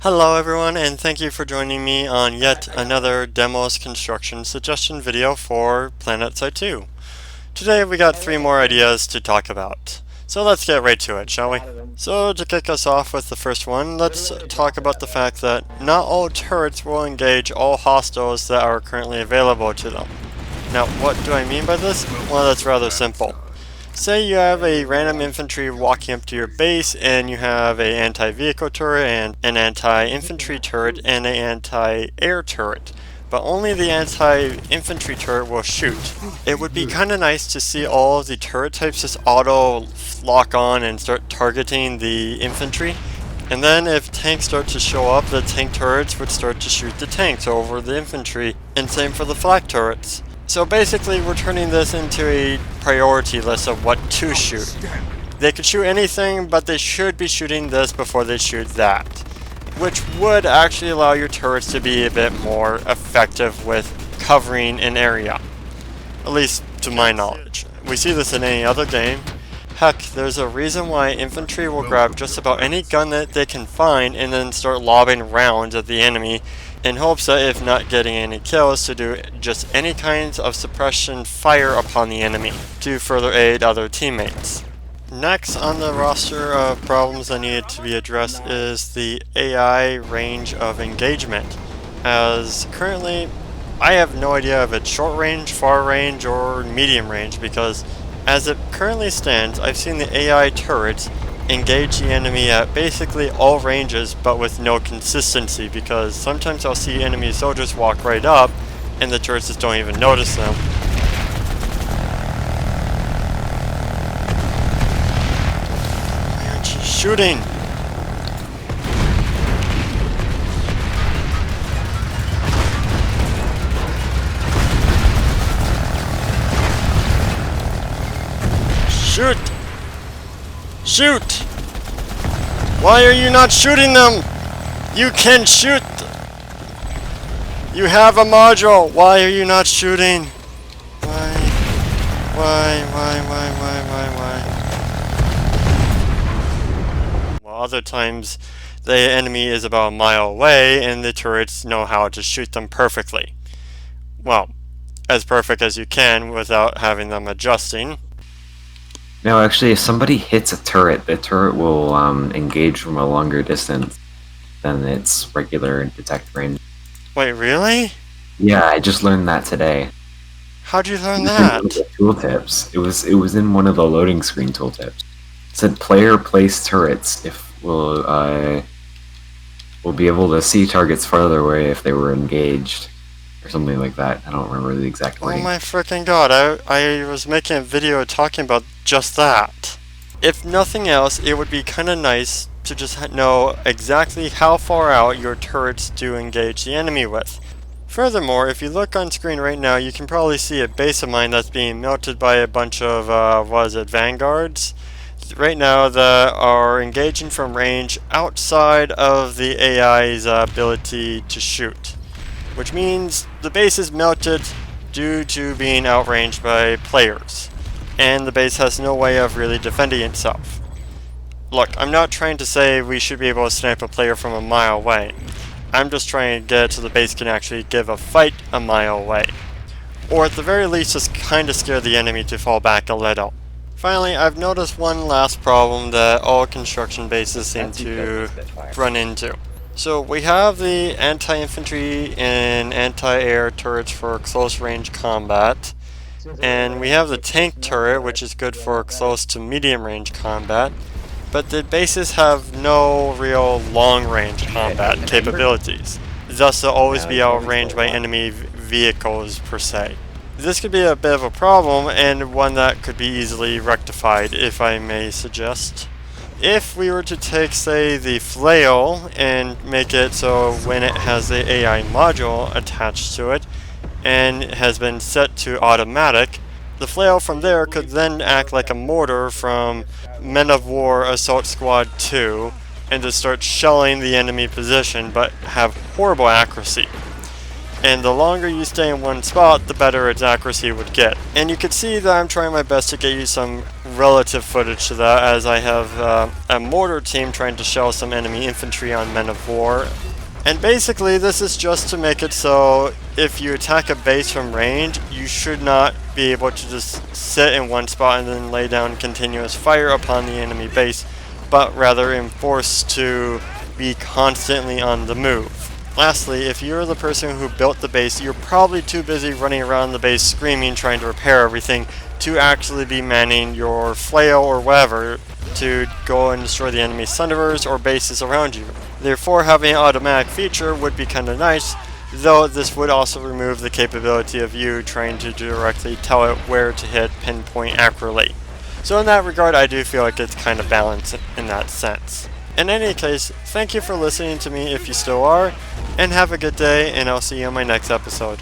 Hello everyone, and thank you for joining me on yet another demos construction suggestion video for Planetside 2. Today we got 3 more ideas to talk about. So let's get right to it, shall we? So to kick us off with the first one, let's talk about the fact that not all turrets will engage all hostiles that are currently available to them. Now what do I mean by this? Well, that's rather simple. Say you have a random infantry walking up to your base and you have an anti-vehicle turret and an anti-infantry turret and an anti-air turret, but only the anti-infantry turret will shoot. It would be kinda nice to see all of the turret types just auto lock on and start targeting the infantry. And then if tanks start to show up, the tank turrets would start to shoot the tanks over the infantry, and same for the flak turrets. So basically we're turning this into a priority list of what to shoot. They could shoot anything, but they should be shooting this before they shoot that, which would actually allow your turrets to be a bit more effective with covering an area. At least to my knowledge. We see this in any other game. Heck, there's a reason why infantry will grab just about any gun that they can find and then start lobbing rounds at the enemy in hopes that if not getting any kills, to do just any kinds of suppression fire upon the enemy to further aid other teammates. Next on the roster of problems that needed to be addressed is the AI range of engagement, as currently I have no idea if it's short range, far range, or medium range, because as it currently stands, I've seen the AI turrets engage the enemy at basically all ranges, but with no consistency, because sometimes I'll see enemy soldiers walk right up and the turrets just don't even notice them. Why aren't you shooting? Shoot! Shoot! Why are you not shooting them? You can shoot! You have a module! Why are you not shooting? Why? Well, other times the enemy is about a mile away and the turrets know how to shoot them perfectly. Well, as perfect as you can without having them adjusting. No, actually, if somebody hits a turret, the turret will engage from a longer distance than its regular detect range. Wait, really? Yeah, I just learned that today. How'd you learn It was in that? one of the tooltips. It was in one of the loading screen tooltips. It said player place turrets if will be able to see targets farther away if they were engaged. Or something like that. I don't remember the exact Oh wording. my freaking god, I was making a video talking about just that. If nothing else, it would be kinda nice to just know exactly how far out your turrets do engage the enemy with. Furthermore, if you look on screen right now, you can probably see a base of mine that's being melted by a bunch of, vanguards. Right now, that are engaging from range outside of the AI's ability to shoot, which means the base is melted due to being outranged by players, and the base has no way of really defending itself. Look, I'm not trying to say we should be able to snipe a player from a mile away. I'm just trying to get it so the base can actually give a fight a mile away. Or at the very least just kinda scare the enemy to fall back a little. Finally, I've noticed one last problem that all construction bases seem to run into. So we have the anti-infantry and anti-air turrets for close range combat, and we have the tank turret, which is good for close to medium range combat, but the bases have no real long range combat capabilities, thus they'll always be outranged by enemy vehicles per se. This could be a bit of a problem, and one that could be easily rectified, if I may suggest. If we were to take, say, the flail and make it so when it has the AI module attached to it and it has been set to automatic, the flail from there could then act like a mortar from Men of War Assault Squad 2 and to start shelling the enemy position but have horrible accuracy. and the longer you stay in one spot, the better its accuracy would get. And you can see that I'm trying my best to get you some relative footage to that, as I have a mortar team trying to shell some enemy infantry on men of war. And basically this is just to make it so if you attack a base from range, you should not be able to just sit in one spot and then lay down continuous fire upon the enemy base, but rather enforced to be constantly on the move. Lastly, if you're the person who built the base, you're probably too busy running around the base screaming, trying to repair everything, to actually be manning your flail or whatever to go and destroy the enemy's thunderers or bases around you. Therefore, having an automatic feature would be kind of nice, though this would also remove the capability of you trying to directly tell it where to hit pinpoint accurately. So in that regard, I do feel like it's kind of balanced in that sense. In any case, thank you for listening to me if you still are, and have a good day, and I'll see you on my next episode.